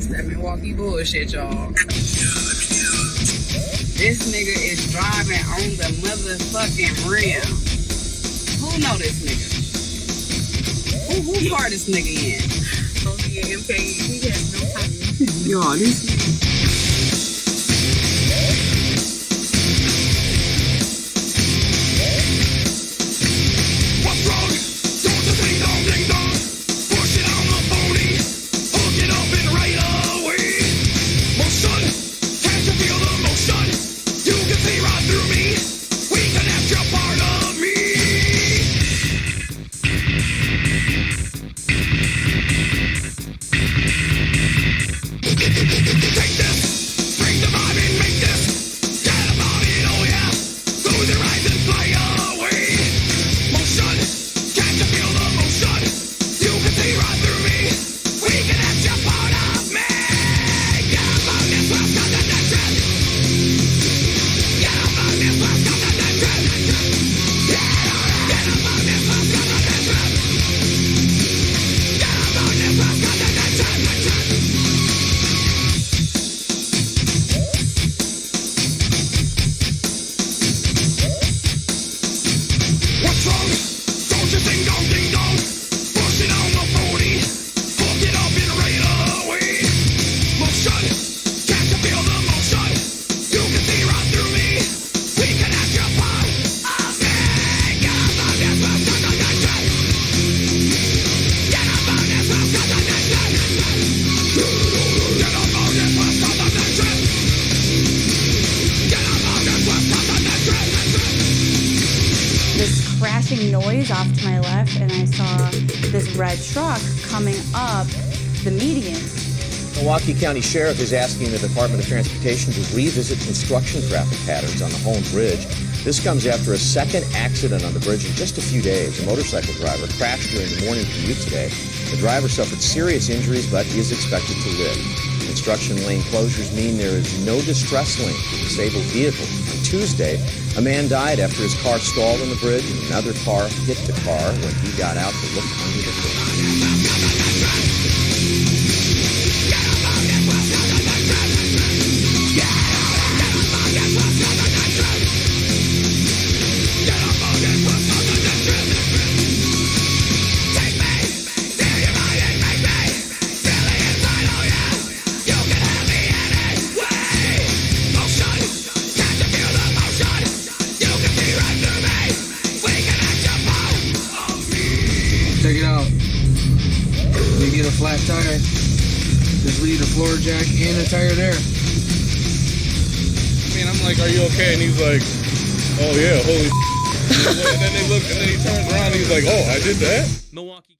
It's that Milwaukee bullshit, y'all. This nigga is driving on the motherfucking rim. Who know this nigga? Who car this nigga in? Only MKE. He has no time. Y'all, this What's wrong? Don't you ding dong ding dong. Push it on the phony. Hook it up and right away. Motion, can't you feel the motion? You can see right through me. We connect your part of me. Take this, bring the vibe and make this. Get about it, oh yeah. Lose it right and fly away. Motion, can't you feel the motion? You can see right through me. We can have your part of me. Get up on this last connection. Get up on this last connection. Get up on this last connection. Get up on this last connection. What's wrong? Don't you ding dong ding dong. Push it on the phony. Hook it up and right away. Motion, can't you feel the motion? You can see right through me. We can have your part of me. Get up on this last connection. Get up on this last connection. Get up on this last connection. Get up on this last connection. This crashing noise off to my left, and I saw this red truck coming up the median. Milwaukee County Sheriff is asking the Department of Transportation to revisit construction traffic patterns on the Home Bridge. This comes after a second accident on the bridge in just a few days. A motorcycle driver crashed during the morning commute today. The driver suffered serious injuries, but he is expected to live. Construction lane closures mean there is no distress link for disabled vehicles. On Tuesday, a man died after his car stalled on the bridge and another car hit the car when he got out to look under the hood. Take it out. You get a flat tire. Just leave the floor jack and the tire there. I mean, I'm like, are you okay? And he's like, oh yeah, holy. And then they look, and then he turns around and he's like, oh, I did that? Milwaukee.